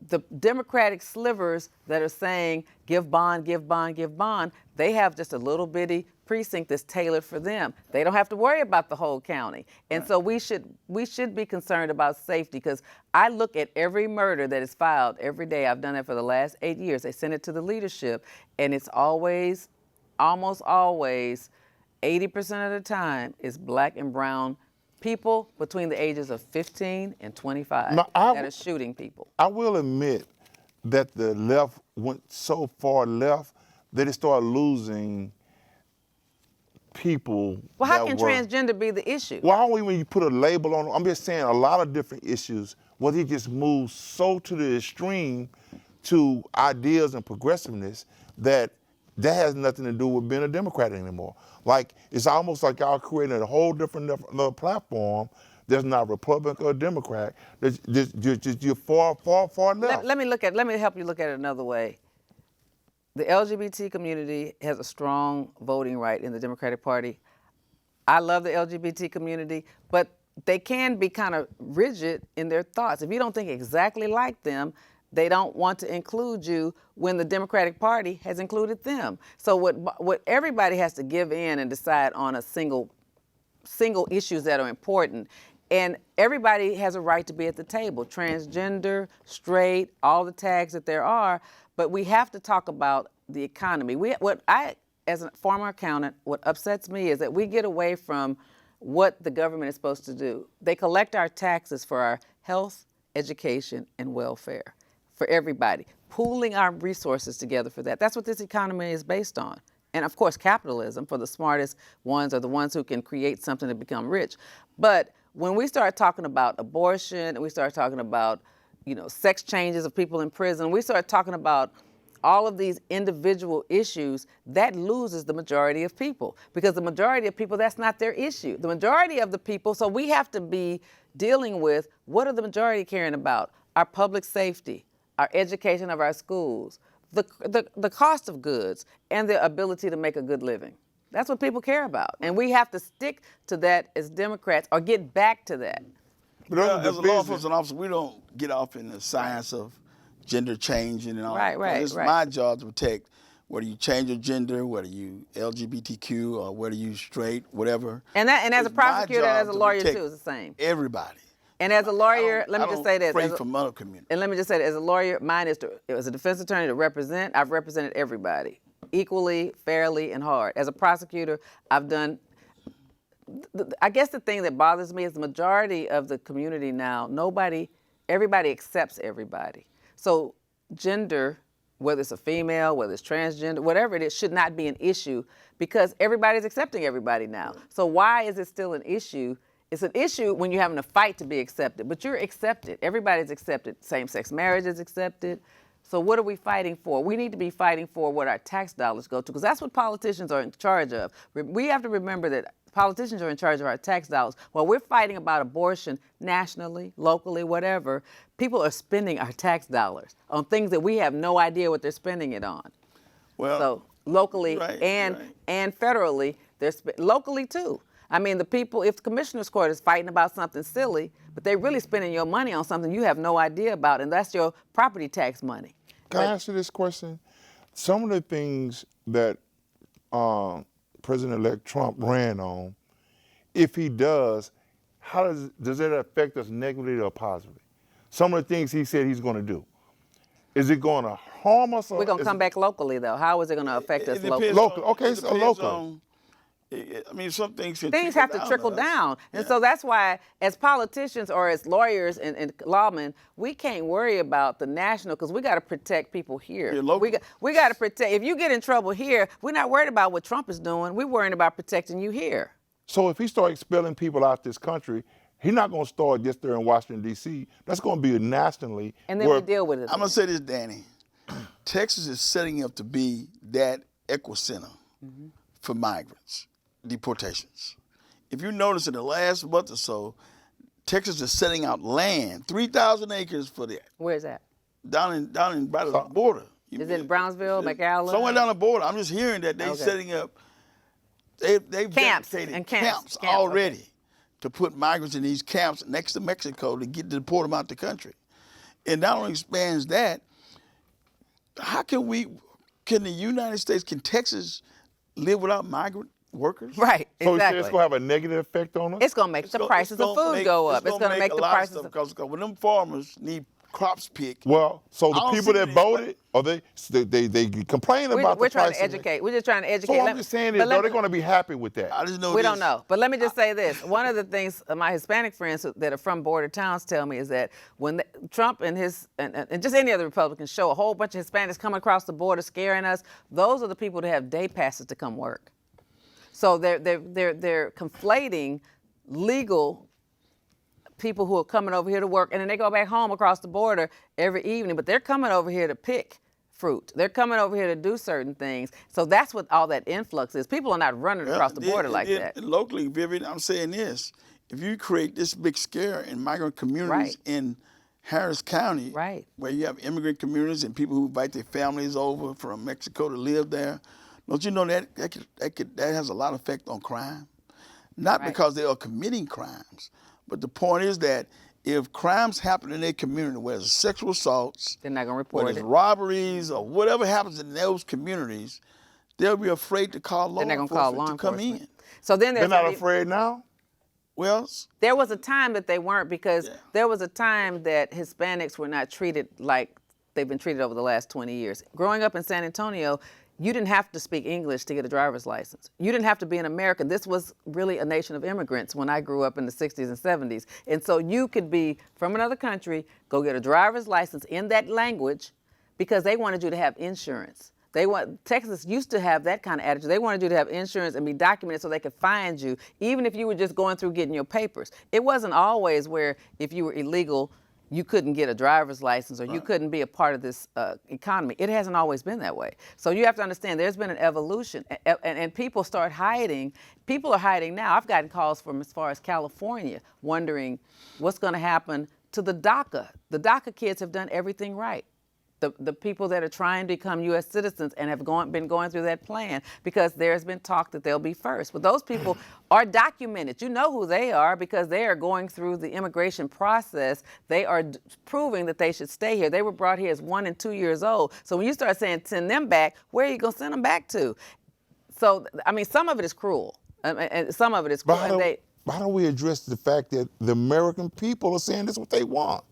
the Democratic slivers that are saying, give bond, give bond, give bond, they have just a little bitty precinct that's tailored for them. They don't have to worry about the whole county. And so we should be concerned about safety because I look at every murder that is filed every day. I've done it for the last 8 years. They send it to the leadership and it's always, almost always, 80% of the time is black and brown people between the ages of 15 and 25 Now, that are shooting people. I will admit that the left went so far left that it started losing people. Well, how that can were, transgender be the issue? Why don't we, when you put a label on it, I'm just saying a lot of different issues where they just move so to the extreme to ideas and progressiveness that that has nothing to do with being a Democrat anymore. Like, it's almost like y'all creating a whole different another platform that's not Republican or Democrat. You're far left. Let me help you look at it another way. The LGBT community has a strong voting right in the Democratic Party. I love the LGBT community, but they can be kind of rigid in their thoughts. If you don't think exactly like them, they don't want to include you when the Democratic Party has included them. So what everybody has to give in and decide on a single issues that are important. And everybody has a right to be at the table, transgender, straight, all the tags that there are, but we have to talk about the economy. As a former accountant, what upsets me is that we get away from what the government is supposed to do. They collect our taxes for our health, education, and welfare, for everybody, pooling our resources together for that. That's what this economy is based on. And of course, capitalism for the smartest ones are the ones who can create something to become rich. But when we start talking about abortion, and we start talking about, sex changes of people in prison, we start talking about all of these individual issues, that loses the majority of people. Because the majority of people, that's not their issue. The majority of the people, so we have to be dealing with, what are the majority caring about? Our public safety, our education of our schools, the cost of goods, and the ability to make a good living. That's what people care about. And we have to stick to that as Democrats, or get back to that. But As a law enforcement officer, we don't get off in the science of gender changing and all that. It's my job to protect whether you change your gender, whether you LGBTQ, or whether you straight, whatever. And as a prosecutor and as a lawyer too, it's the same. Everybody. And as a lawyer, let me just say this. From other communities. And let me just say that as a lawyer, mine is as a defense attorney to represent. I've represented everybody equally, fairly, and hard. As a prosecutor, I've done. I guess the thing that bothers me is the majority of the community now. Everybody accepts everybody. So gender, whether it's a female, whether it's transgender, whatever it is, should not be an issue because everybody's accepting everybody now. So why is it still an issue? It's an issue when you're having a fight to be accepted, but you're accepted. Everybody's accepted. Same-sex marriage is accepted. So what are we fighting for? We need to be fighting for what our tax dollars go to, because that's what politicians are in charge of. We have to remember that politicians are in charge of our tax dollars. While we're fighting about abortion nationally, locally, whatever, people are spending our tax dollars on things that we have no idea what they're spending it on. Well, so locally and federally, they're locally too. I mean, the people, if the commissioner's court is fighting about something silly, but they're really spending your money on something you have no idea about, and that's your property tax money. Can I ask you this question? Some of the things that President-elect Trump ran on, if he does, how does it affect us negatively or positively? Some of the things he said he's going to do. Is it going to harm us? We're going to come back locally, though. How is it going to affect us locally? Okay, so local. I mean, some things have to trickle down. And so that's why, as politicians or as lawyers and lawmen, we can't worry about the national, because we got to protect people here. We got to protect. If you get in trouble here, we're not worried about what Trump is doing. We're worrying about protecting you here. So if he starts expelling people out this country, he's not going to start just there in Washington, D.C. That's going to be nationally. And then we deal with it. I'm going to say this, Danny. Texas is setting up to be that epicenter for migrants. Deportations. If you notice in the last month or so, Texas is setting out land, 3,000 acres for that. Where's that? Down in by the border. Is it Brownsville, McAllen? Somewhere down the border. I'm just hearing that they're setting up. They've camps already to put migrants in these camps next to Mexico to deport them out the country. And not only expands that, how can the United States, can Texas live without migrant workers? Right, exactly. So it's going to have a negative effect on us? It's going to make the prices of food go up. It's going to make the prices of... Because when them farmers need crops picked. Well, so the people that voted, or they complain about the price. We're trying to educate. We're just trying to educate. So I'm just saying that they're going to be happy with that. I just know we don't know. But let me just say this. One of the things my Hispanic friends that are from border towns tell me is that when Trump and and just any other Republicans show a whole bunch of Hispanics coming across the border scaring us, those are the people that have day passes to come work. So they're conflating legal people who are coming over here to work, and then they go back home across the border every evening, but they're coming over here to pick fruit. They're coming over here to do certain things. So that's what all that influx is. People are not running across the border like that. Locally, Vivian, I'm saying this. If you create this big scare in migrant communities Right. in Harris County, Right. where you have immigrant communities and people who invite their families over from Mexico to live there, don't you know that has a lot of effect on crime? Not Right. because they are committing crimes, but the point is that if crimes happen in their community, whether it's sexual assaults, They're not going to whether report it's it. robberies or whatever happens in those communities, they'll be afraid to call law They're not going to call enforcement law to come enforcement. in. So then They're there's not gonna be- afraid now? Well, There was a time that they weren't, because Yeah. there was a time that Hispanics were not treated like they've been treated over the last 20 years. Growing up in San Antonio, you didn't have to speak English to get a driver's license. You didn't have to be an American. This was really a nation of immigrants when I grew up in the 60s and 70s. And so you could be from another country, go get a driver's license in that language because they wanted you to have insurance. Texas used to have that kind of attitude. They wanted you to have insurance and be documented so they could find you, even if you were just going through getting your papers. It wasn't always where if you were illegal, you couldn't get a driver's license or you couldn't be a part of this economy. It hasn't always been that way. So you have to understand there's been an evolution, and people start hiding. People are hiding now. I've gotten calls from as far as California wondering what's going to happen to the DACA. The DACA kids have done everything right. The people that are trying to become U.S. citizens and have been going through that plan, because there's been talk that they'll be first. But those people are documented. You know who they are because they are going through the immigration process. They are proving that they should stay here. They were brought here as 1 and 2 years old. So when you start saying send them back, where are you going to send them back to? So, I mean, some of it is cruel. And some of it is cruel. How do we address the fact that the American people are saying this is what they want?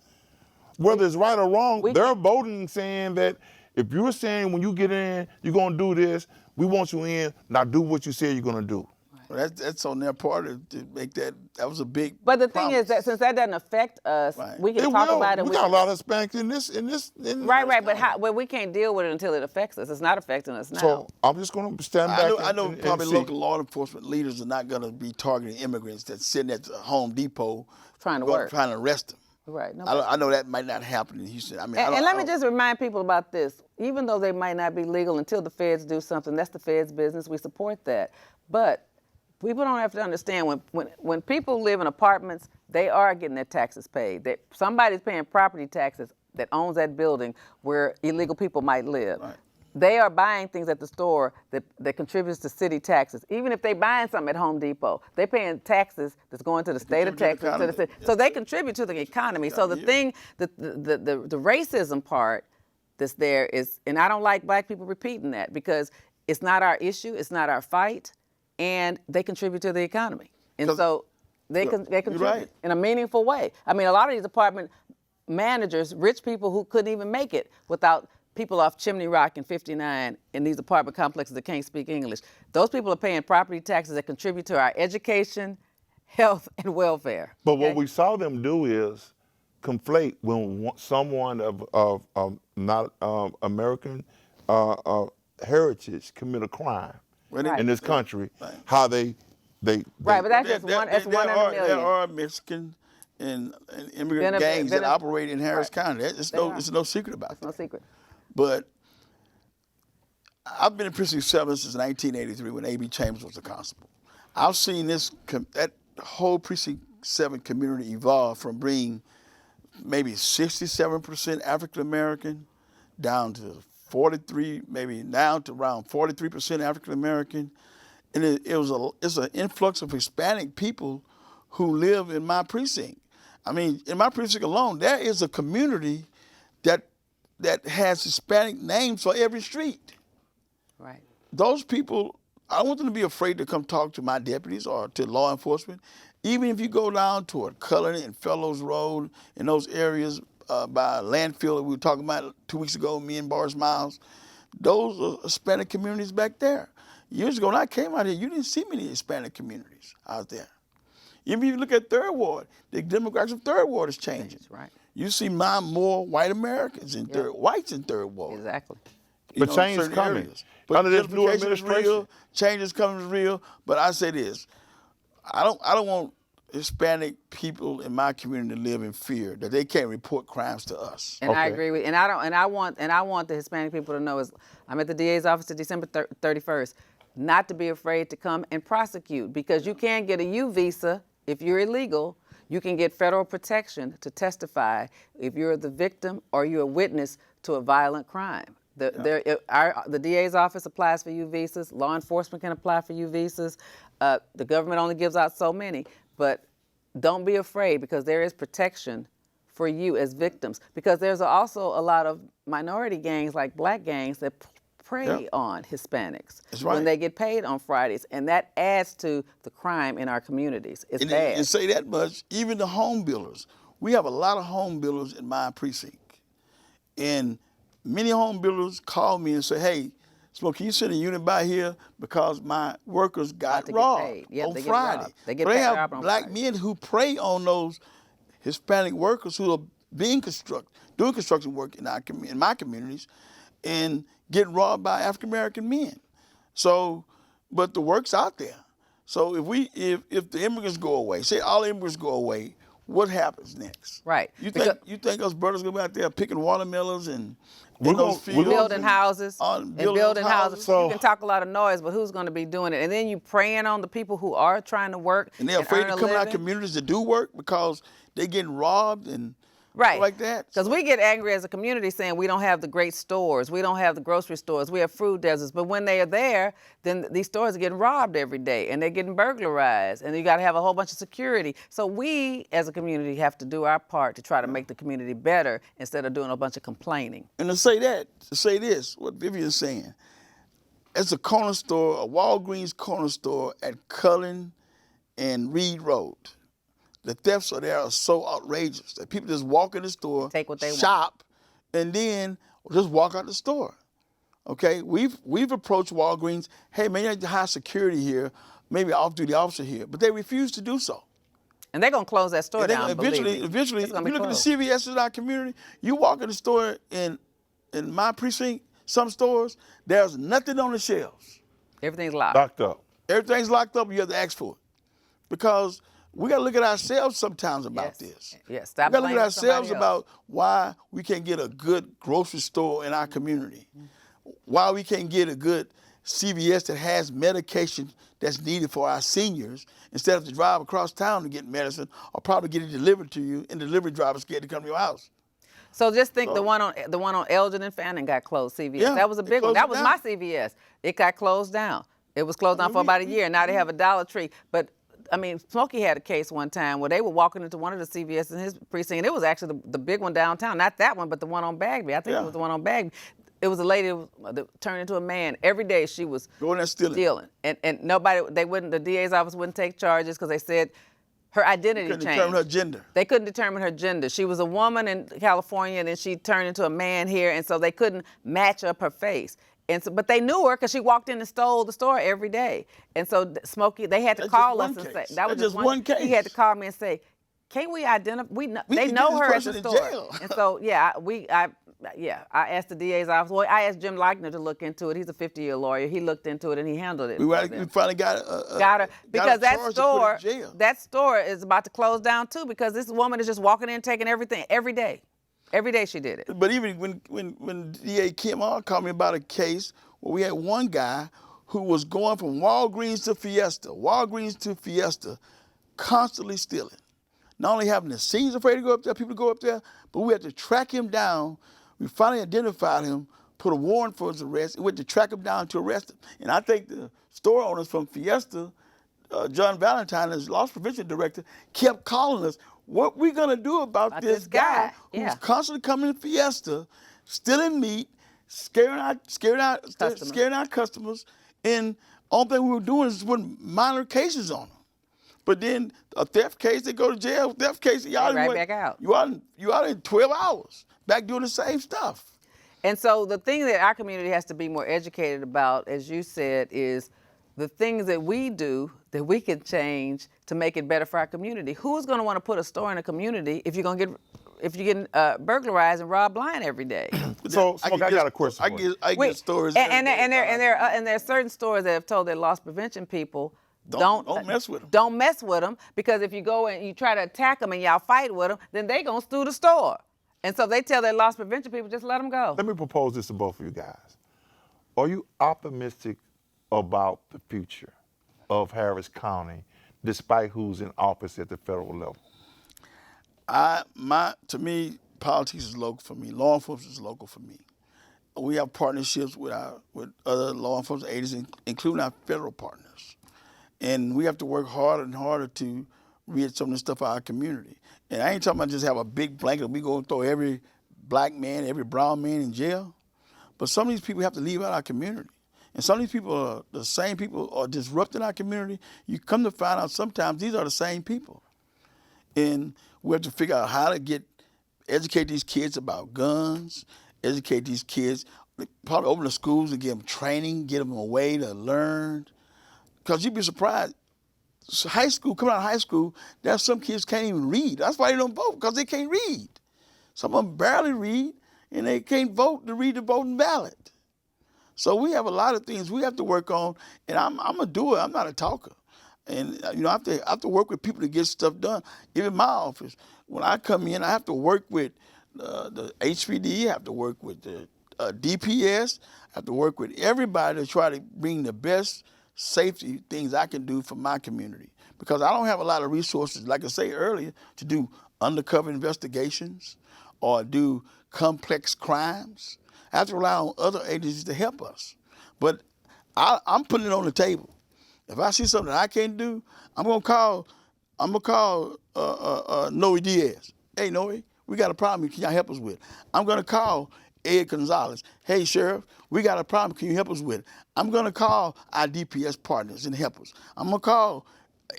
Whether it's right or wrong, they're voting saying that if you're saying when you get in, you're going to do this, we want you in, now do what you say you're going to do. well, that's on their part to make that. That was a big. But the thing promise. is that since that doesn't affect us, Right. we can It talk will. about it. We got a lot of Hispanics in Right, but we can't deal with it until it affects us. It's not affecting us now. So I'm just going to stand back. I know and probably see. local law enforcement leaders are not going to be targeting immigrants that's sitting at the Home Depot Trying to work. trying to arrest them. Right. I know that might not happen in Houston. I mean, And let me just remind people about this. Even though they might not be legal until the feds do something, that's the feds' business. We support that. But people don't have to understand when people live in apartments, they are getting their taxes paid. Somebody's paying property taxes that owns that building where illegal people might live. Right. They are buying things at the store that contributes to city taxes. Even if they're buying something at Home Depot, they're paying taxes that's going to the state of contribute to the Texas, to the city. economy. So they contribute to the economy. So the thing, the racism part that's there is, and I don't like black people repeating that because it's not our issue, it's not our fight, and they contribute to the economy. And so they contribute right. in a meaningful way. I mean, a lot of these apartment managers, rich people who couldn't even make it without people off Chimney Rock and 59 in these apartment complexes that can't speak English. Those people are paying property taxes that contribute to our education, health, and welfare. But what we saw them do is conflate when someone of not American heritage commit a crime in this country, how they Right, but that's just one. That's one in a million. There are Mexican and immigrant gangs that operate in Harris County. It's no secret about that. No secret. But I've been in Precinct 7 since 1983 when A.B. Chambers was the constable. I've seen that whole Precinct 7 community evolve from being maybe 67% African American down to 43, maybe now to around 43% African American. And it's an influx of Hispanic people who live in my precinct. I mean, in my precinct alone, there is a community that has Hispanic names for every street. Right. Those people, I don't want them to be afraid to come talk to my deputies or to law enforcement. Even if you go down toward Cullen and Fellows Road in those areas by a landfill that we were talking about 2 weeks ago, me and Boris Miles, those are Hispanic communities back there. Years ago when I came out here, you didn't see many Hispanic communities out there. Even if you look at Third Ward, the demographics of Third Ward is changing. That's right. You see more white Americans in whites in Third Ward. Exactly. But change is coming. But Under this new gentrification is administration. real, change is coming real. But I say this, I don't want Hispanic people in my community live in fear that they can't report crimes to us. And I Okay. agree with, and I don't, and I want the Hispanic people to know is I'm at the DA's office to December 31st, not to be afraid to come and prosecute, because you can get a U visa if you're illegal. You can get federal protection to testify if you're the victim or you're a witness to a violent crime. The DA's office applies for U visas. Law enforcement can apply for U visas. The government only gives out so many, but don't be afraid, because there is protection for you as victims, because there's also a lot of minority gangs like black gangs that prey on Hispanics when they get paid on Fridays, and that adds to the crime in our communities. It's bad. And say that much, even the home builders. We have a lot of home builders in my precinct, and many home builders call me and say, "Hey, Smokie, can you send a unit by here because my workers got robbed on Friday." They get but they robbed have on black Friday. men who prey on those Hispanic workers who are doing construction work in my communities, and getting robbed by African American men. So, but the work's out there. So if the immigrants go away, say all immigrants go away, what happens next? Right. You think us brothers gonna be out there picking watermelons and We're in those gonna- fields building and- houses building and building those houses. So- You can talk a lot of noise, but who's going to be doing it? And then you preying on the people who are trying to work and they're afraid earn to a come in our living. communities to do work because they getting robbed and Right. stuff like that. Because we get angry as a community saying we don't have the great stores, we don't have the grocery stores, we have food deserts. But when they are there, then these stores are getting robbed every day and they're getting burglarized, and you got to have a whole bunch of security. So we as a community have to do our part to try to make the community better instead of doing a bunch of complaining. And to say this, what Vivian's saying, it's a corner store, a Walgreens corner store at Cullen and Reed Road. The thefts are there are so outrageous that people just walk in the store, Take what they want. shop, and then just walk out the store. Okay, we've approached Walgreens. Hey man, you have to hire security here, maybe an off-duty officer here, but they refuse to do so. And they're going to close that store And they down. eventually, believe me. if It's gonna you be look at the closed. CVS in our community, you walk in the store in my precinct, some stores, there's nothing on the shelves. Everything's locked. Locked up. Everything's locked up. You have to ask for it, because we got to look at ourselves sometimes about this. Yes, stop we got to look at blaming somebody ourselves else. about why we can't get a good grocery store in our community, why we can't get a good CVS that has medication that's needed for our seniors, instead of to drive across town to get medicine or probably get it delivered to you, and the delivery driver's scared to come to your house. So just think the one on Elgin and Fannin got closed. CVS. Yeah, That was a they big one. closed That it was down. my CVS. It got closed down. It was closed down for about a year. Now they have a Dollar Tree. But I mean, Smokie had a case one time where they were walking into one of the CVS in his precinct. And it was actually the big one downtown, not that one, but the one on Bagby. I think it was the one on Bagby. It was a lady that turned into a man. Every day she was Going there stealing. and nobody, the DA's office wouldn't take charges because they said her identity Couldn't changed. determine her gender. They couldn't determine her gender. She was a woman in California, and then she turned into a man here, and so they couldn't match up her face. And so, but they knew her because she walked in and stole the store every day. And so Smokie, they had to That's call just us one and say case. that was That's just one case. He had to call me and say, "Can we identify? We They can know get this her at the person in store." jail. And so I asked the DA's office. Well, I asked Jim Leichner to look into it. He's a 50-year lawyer. He looked into it and he handled it. We for them. finally got Got her because a charge to put her in jail. that store is about to close down too, because this woman is just walking in taking everything every day. Every day she did it. But even when DA Kim Hall called me about a case where we had one guy who was going from Walgreens to Fiesta, constantly stealing. Not only having the seniors afraid to go up there, people to go up there, but we had to track him down. We finally identified him, put a warrant for his arrest, and went to track him down to arrest him. And I think the store owners from Fiesta, John Valentine, as loss prevention director, kept calling us, what we gonna do about this guy who's Yeah. constantly coming to Fiesta, stealing meat, scaring our customers, and only thing we were doing is putting minor cases on them. But then a theft case, they go to jail. Theft case, y'all Right back out. You out in 12 hours, back doing the same stuff. And so the thing that our community has to be more educated about, as you said, is the things that we do that we can change to make it better for our community. Who's going to want to put a store in a community if you're getting burglarized and robbed blind every day? So, Smokie, I got a question for you. I get stories. And there are certain stores that have told their loss prevention people, Don't mess with them. Don't mess with them, because if you go and you try to attack them and y'all fight with them, then they gonna steal the store. And so they tell their loss prevention people, just let them go. Let me propose this to both of you guys. Are you optimistic about the future of Harris County, despite who's in office at the federal level? To me, politics is local for me. Law enforcement is local for me. We have partnerships with other law enforcement agencies, including our federal partners. And we have to work harder and harder to rid some of this stuff out of our community. And I ain't talking about just have a big blanket, we go and throw every black man, every brown man in jail. But some of these people have to leave out our community. And some of these people are the same people are disrupting our community. You come to find out sometimes these are the same people. And we have to figure out how to educate these kids about guns, educate these kids, probably open the schools and give them training, get them a way to learn. Because you'd be surprised, high school, coming out of high school, there's some kids can't even read. That's why they don't vote, because they can't read. Some of them barely read, and they can't vote to read the voting ballot. So we have a lot of things we have to work on, and I'm a doer, I'm not a talker. And I have to work with people to get stuff done. Even my office, when I come in, I have to work with the HPD, I have to work with the DPS, I have to work with everybody to try to bring the best safety things I can do for my community. Because I don't have a lot of resources, like I said earlier, to do undercover investigations or do complex crimes. I have to rely on other agencies to help us. But I'm putting it on the table. If I see something I can't do, I'm gonna call Noe Diaz. Hey, Noe, we got a problem. Can y'all help us with? I'm gonna call Ed Gonzalez. Hey, Sheriff, we got a problem. Can you help us with? I'm gonna call our DPS partners and help us. I'm gonna call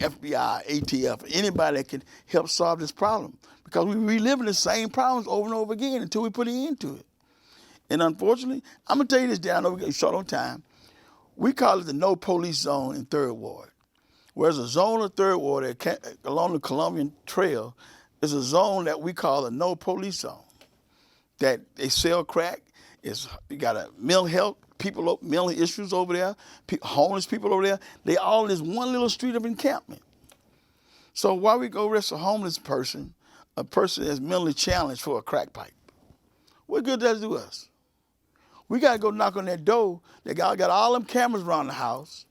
FBI, ATF, anybody that can help solve this problem, because we reliving the same problems over and over again until we put an end to it. And unfortunately, I'm gonna tell you this, Dan, I know we're getting short on time. We call it the no police zone in 3rd Ward. Whereas a zone of 3rd Ward along the Columbian Trail is a zone that we call a no police zone. That they sell crack, you got a mental health, mental issues over there, homeless people over there. They all in this one little street of encampment. So why we go arrest a homeless person, a person that's mentally challenged for a crack pipe? What good does it do us? We got to go knock on that door. They got all them cameras around the house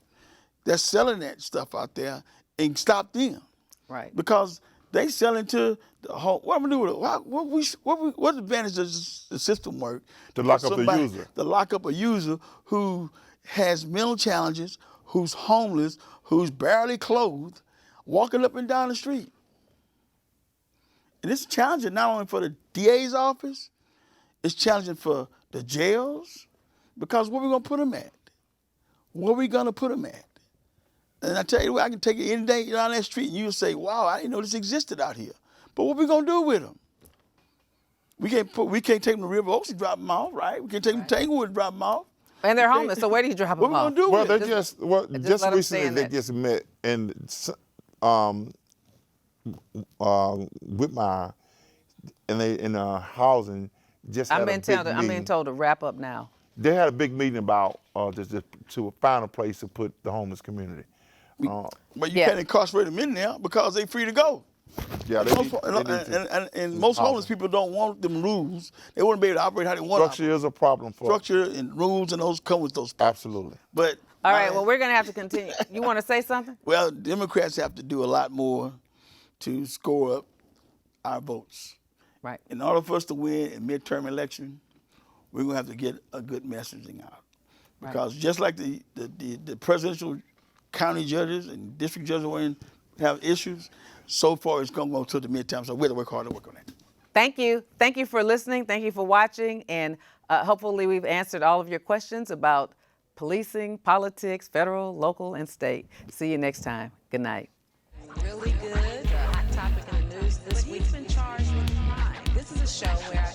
that's selling that stuff out there, and stop them. Right. Because they selling to the whole. What am I gonna do with it? What advantage does the system work To lock up the user. To lock up a user who has mental challenges, who's homeless, who's barely clothed, walking up and down the street. And it's challenging not only for the DA's office, it's challenging for the jails, because where we gonna put them at? Where we gonna put them at? And I tell you what, I can take it any day down that street and you'll say, wow, I didn't know this existed out here. But what we gonna do with them? We can't take them to River Oaks and drop them off, right? We can't take them to Tanglewood and drop them off. And they're homeless, so where do you drop them off? What we gonna do Well, with they them? just let 'em recently stay in they that. just met and Whitmire, and they in housing just had I'm being told to wrap up now. They had a big meeting about just to find a place to put the homeless community. But you can't incarcerate them in there because they're free to go. Yeah, And most homeless people don't want them rules. They want to be able to operate how they want. Structure is a problem for structure and rules, and those come with those problems. Absolutely. But All right, well, we're going to have to continue. You want to say something? Well, Democrats have to do a lot more to score up our votes. Right. In order for us to win a midterm election, we're going to have to get a good messaging out. Because just like the presidential county judges and district judges have issues, so far it's going to go to the midterm. So we have to work hard to work on that. Thank you. Thank you for listening. Thank you for watching. And hopefully we've answered all of your questions about policing, politics, federal, local, and state. See you next time. Good night. Really good. A hot topic in the news this week. He's been charged with crime. This is a show where I